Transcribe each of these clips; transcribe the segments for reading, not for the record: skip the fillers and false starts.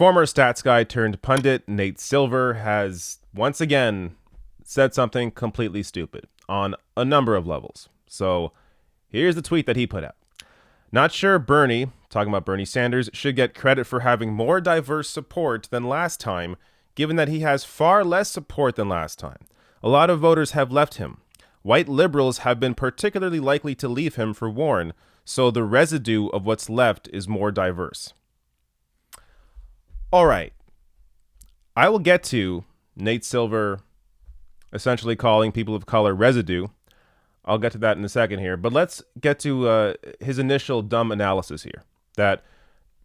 Former stats guy turned pundit Nate Silver has once again said something completely stupid on a number of levels. So here's the tweet that he put out. Not sure Bernie, talking about Bernie Sanders, should get credit for having more diverse support than last time, given that he has far less support than last time. A lot of voters have left him. White liberals have been particularly likely to leave him for Warren, so the residue of what's left is more diverse. All right. I will get to Nate Silver essentially calling people of color residue. I'll get to that in a second here, but let's get to his initial dumb analysis here, that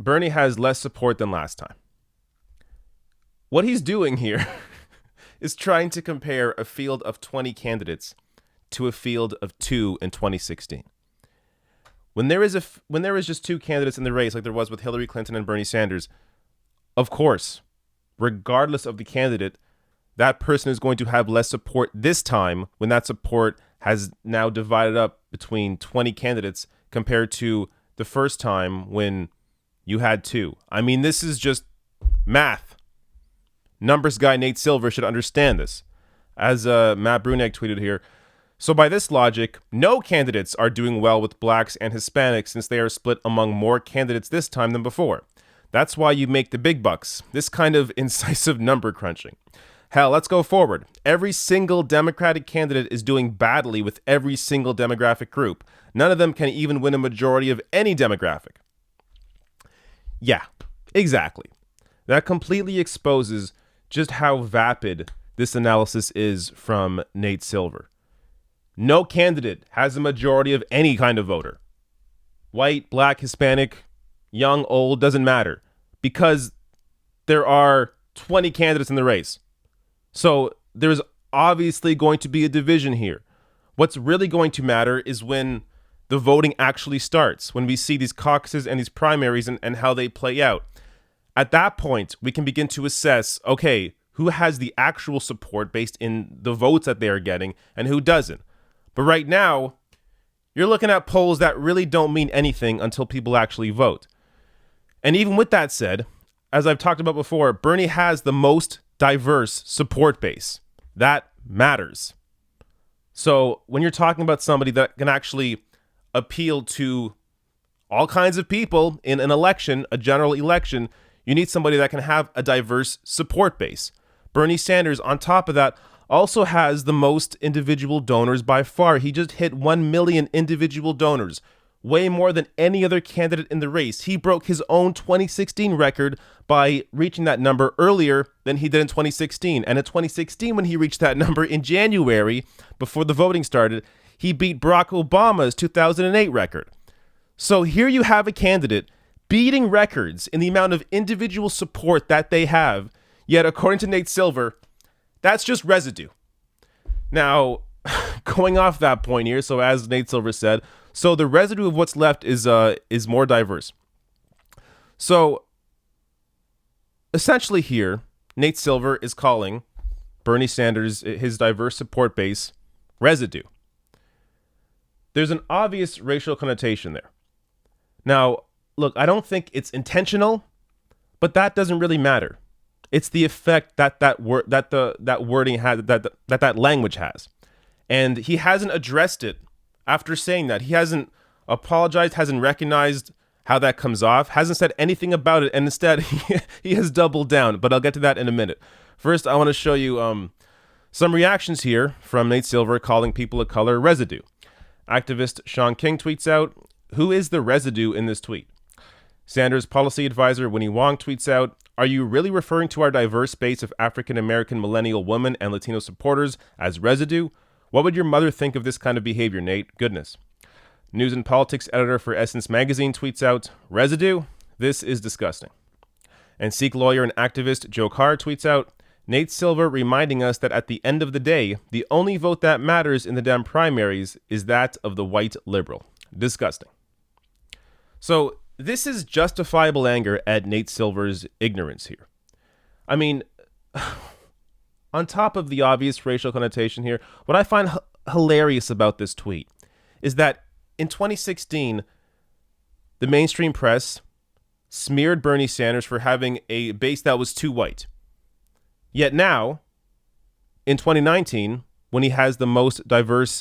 Bernie has less support than last time. What he's doing here is trying to compare a field of 20 candidates to a field of 2 in 2016. When there is just 2 candidates in the race, like there was with Hillary Clinton and Bernie Sanders, of course, regardless of the candidate, that person is going to have less support this time when that support has now divided up between 20 candidates compared to the first time when you had 2. I mean, this is just math. Numbers guy Nate Silver should understand this. As Matt Bruneck tweeted here, so by this logic, no candidates are doing well with blacks and Hispanics since they are split among more candidates this time than before. That's why you make the big bucks, this kind of incisive number crunching. Hell, let's go forward. Every single Democratic candidate is doing badly with every single demographic group. None of them can even win a majority of any demographic. Yeah, exactly. That completely exposes just how vapid this analysis is from Nate Silver. No candidate has a majority of any kind of voter. White, black, Hispanic, young, old, doesn't matter. Because there are 20 candidates in the race. So there's obviously going to be a division here. What's really going to matter is when the voting actually starts, when we see these caucuses and these primaries and how they play out. At that point, we can begin to assess, okay, who has the actual support based in the votes that they are getting and who doesn't. But right now, you're looking at polls that really don't mean anything until people actually vote. And even with that said, as I've talked about before, Bernie has the most diverse support base. That matters. So when you're talking about somebody that can actually appeal to all kinds of people in an election, a general election, you need somebody that can have a diverse support base. Bernie Sanders, on top of that, also has the most individual donors by far. He just hit 1 million individual donors, way more than any other candidate in the race. He broke his own 2016 record by reaching that number earlier than he did in 2016. And in 2016, when he reached that number in January, before the voting started, he beat Barack Obama's 2008 record. So here you have a candidate beating records in the amount of individual support that they have. Yet, according to Nate Silver, that's just residue. Now, going off that point here, so as Nate Silver said, so the residue of what's left is more diverse. So essentially here, Nate Silver is calling Bernie Sanders, his diverse support base, residue. There's an obvious racial connotation there. Now, look, I don't think it's intentional, but that doesn't really matter. It's the effect that that wording has, that language has. And he hasn't addressed it after saying that. He hasn't apologized, hasn't recognized how that comes off, hasn't said anything about it, and instead he has doubled down. But I'll get to that in a minute. First, I want to show you some reactions here from Nate Silver calling people of color residue. Activist Sean King tweets out, "Who is the residue in this tweet?" Sanders policy advisor Winnie Wong tweets out, "Are you really referring to our diverse base of African-American millennial women and Latino supporters as residue? What would your mother think of this kind of behavior, Nate? Goodness." News and politics editor for Essence Magazine tweets out, "Residue? This is disgusting." And Sikh lawyer and activist Joe Carr tweets out, "Nate Silver reminding us that at the end of the day, the only vote that matters in the Dem primaries is that of the white liberal." Disgusting. So this is justifiable anger at Nate Silver's ignorance here. I mean, on top of the obvious racial connotation here, what I find hilarious about this tweet is that in 2016, the mainstream press smeared Bernie Sanders for having a base that was too white. Yet now, in 2019, when he has the most diverse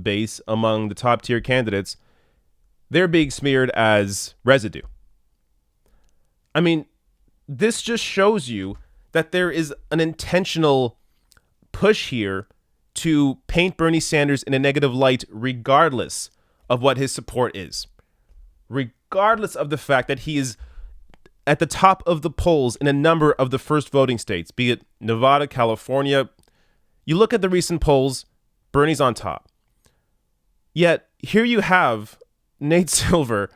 base among the top tier candidates, they're being smeared as residue. I mean, this just shows you that there is an intentional push here to paint Bernie Sanders in a negative light, regardless of what his support is, regardless of the fact that he is at the top of the polls in a number of the first voting states, be it Nevada, California. You look at the recent polls, Bernie's on top. Yet here you have Nate Silver.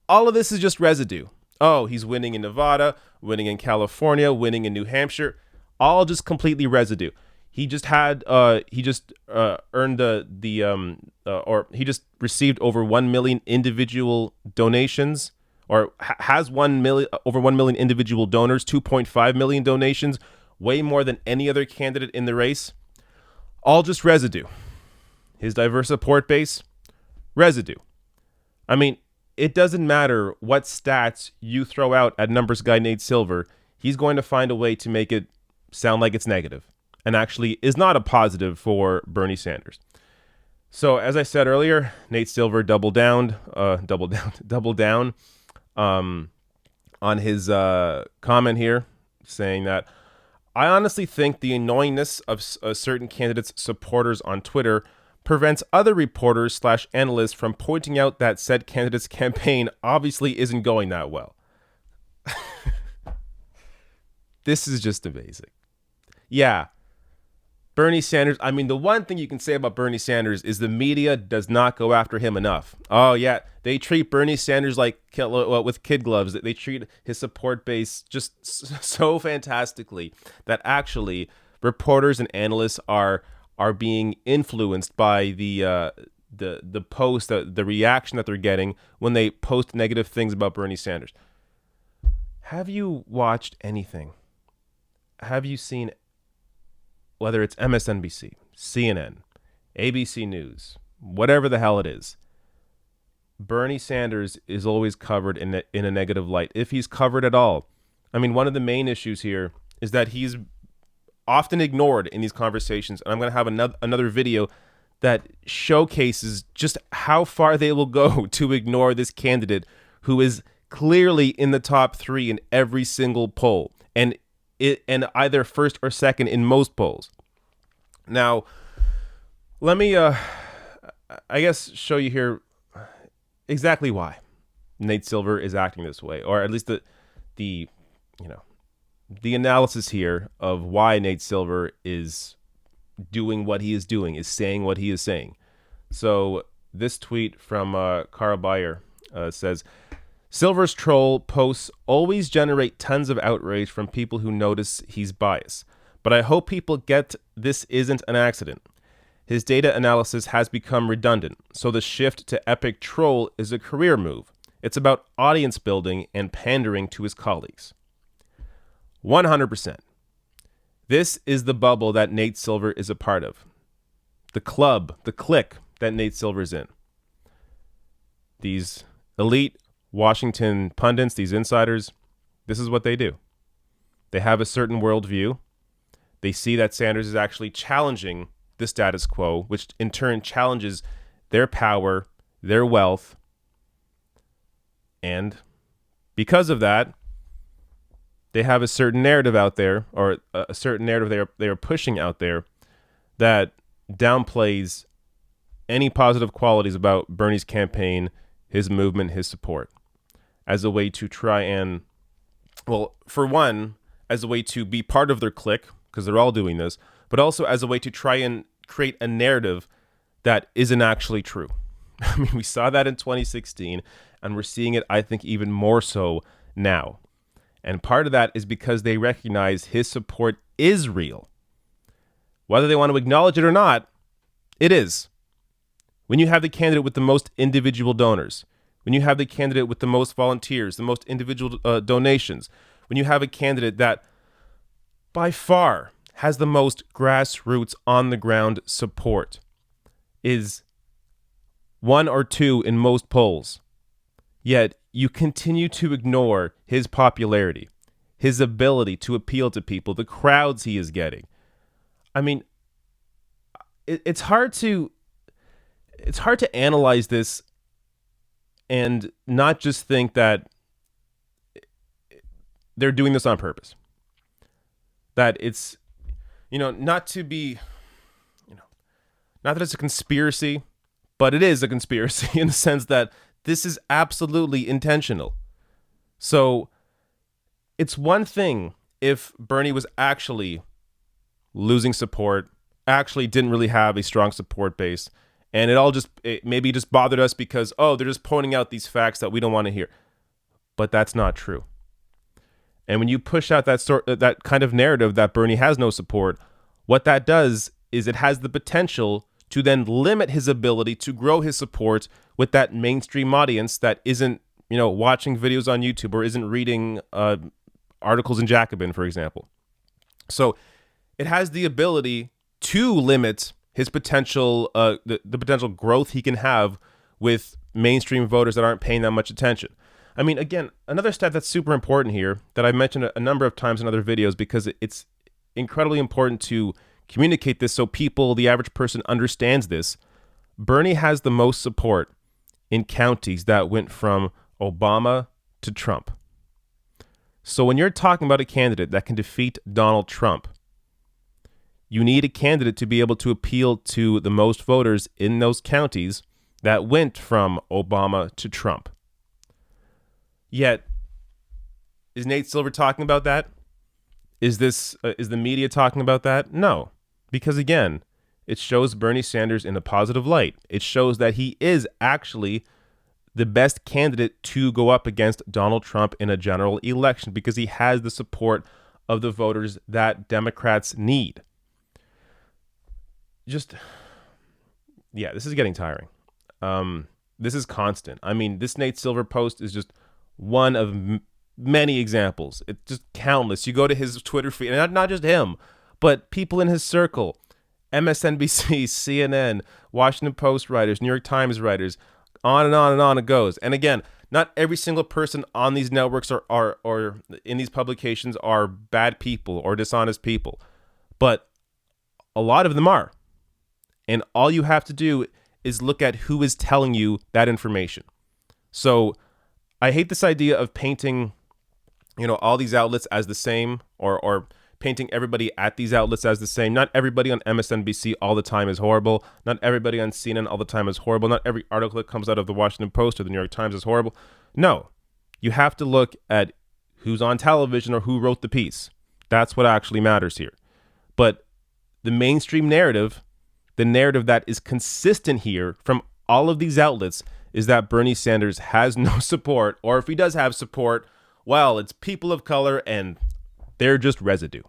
All of this is just residue. Oh, he's winning in Nevada, winning in California, winning in New Hampshire, all just completely residue. He just had earned or he just received over 1 million individual donations, or has over 1 million individual donors, 2.5 million donations, way more than any other candidate in the race. All just residue. His diverse support base, residue. I mean, it doesn't matter what stats you throw out at numbers guy Nate Silver, he's going to find a way to make it sound like it's negative and actually is not a positive for Bernie Sanders. So as I said earlier, Nate Silver doubled down on his comment here, saying that I honestly think the annoyingness of certain candidates' supporters on Twitter prevents other reporters / analysts from pointing out that said candidate's campaign obviously isn't going that well. This is just amazing. Yeah. Bernie Sanders, I mean, the one thing you can say about Bernie Sanders is the media does not go after him enough. Oh, yeah. They treat Bernie Sanders like with kid gloves. They treat his support base just so fantastically that actually reporters and analysts are being influenced by the post, the reaction that they're getting when they post negative things about Bernie Sanders. Have you watched anything? Have you seen, whether it's MSNBC, CNN, ABC News, whatever the hell it is, Bernie Sanders is always covered in a negative light, if he's covered at all. I mean, one of the main issues here is that he's often ignored in these conversations, and I'm going to have another video that showcases just how far they will go to ignore this candidate who is clearly in the top 3 in every single poll, and either first or second in most polls. Now, let me, I guess, show you here exactly why Nate Silver is acting this way, or at least the analysis here of why Nate Silver is doing what he is doing, is saying what he is saying. So this tweet from Carl Bayer says, Silver's troll posts always generate tons of outrage from people who notice he's biased. But I hope people get this isn't an accident. His data analysis has become redundant, so the shift to epic troll is a career move. It's about audience building and pandering to his colleagues. 100%. This is the bubble that Nate Silver is a part of. The club, the clique that Nate Silver's in. These elite Washington pundits, these insiders, this is what they do. They have a certain worldview. They see that Sanders is actually challenging the status quo, which in turn challenges their power, their wealth. And because of that, they have a certain narrative out there, or a certain narrative they are pushing out there that downplays any positive qualities about Bernie's campaign, his movement, his support, as a way to try and, well, for one, as a way to be part of their clique, because they're all doing this, but also as a way to try and create a narrative that isn't actually true. I mean, we saw that in 2016, and we're seeing it, I think, even more so now. And part of that is because they recognize his support is real. Whether they want to acknowledge it or not, it is. When you have the candidate with the most individual donors, when you have the candidate with the most volunteers, the most individual donations, when you have a candidate that by far has the most grassroots on the ground support, is 1 or 2 in most polls, yet you continue to ignore his popularity, his ability to appeal to people, the crowds he is getting. I mean, it's hard to analyze this and not just think that they're doing this on purpose. That it's, not to be, not that it's a conspiracy, but it is a conspiracy in the sense that this is absolutely intentional. So it's one thing if Bernie was actually losing support, actually didn't really have a strong support base, and it maybe just bothered us because, they're just pointing out these facts that we don't want to hear. But that's not true. And when you push out that kind of narrative that Bernie has no support, what that does is it has the potential to then limit his ability to grow his support with that mainstream audience that isn't, watching videos on YouTube or isn't reading articles in Jacobin, for example. So it has the ability to limit his potential, the potential growth he can have with mainstream voters that aren't paying that much attention. I mean, again, another stat that's super important here that I've mentioned a number of times in other videos because it's incredibly important to communicate this so people, the average person, understands this. Bernie has the most support in counties that went from Obama to Trump. So when you're talking about a candidate that can defeat Donald Trump, you need a candidate to be able to appeal to the most voters in those counties that went from Obama to Trump. Yet, is Nate Silver talking about that? Is the media talking about that? No, because again, it shows Bernie Sanders in a positive light. It shows that he is actually the best candidate to go up against Donald Trump in a general election because he has the support of the voters that Democrats need. This is getting tiring. This is constant. I mean, this Nate Silver post is just one of many examples. It's just countless. You go to his Twitter feed, and not just him, but people in his circle, MSNBC, CNN, Washington Post writers, New York Times writers, on and on and on it goes. And again, not every single person on these networks or in these publications are bad people or dishonest people, but a lot of them are. And all you have to do is look at who is telling you that information. So I hate this idea of painting, all these outlets as the same or painting everybody at these outlets as the same. Not everybody on MSNBC all the time is horrible. Not everybody on CNN all the time is horrible. Not every article that comes out of the Washington Post or the New York Times is horrible. No, you have to look at who's on television or who wrote the piece. That's what actually matters here. But the mainstream narrative, the narrative that is consistent here from all of these outlets, is that Bernie Sanders has no support, or if he does have support, well, it's people of color and they're just residue.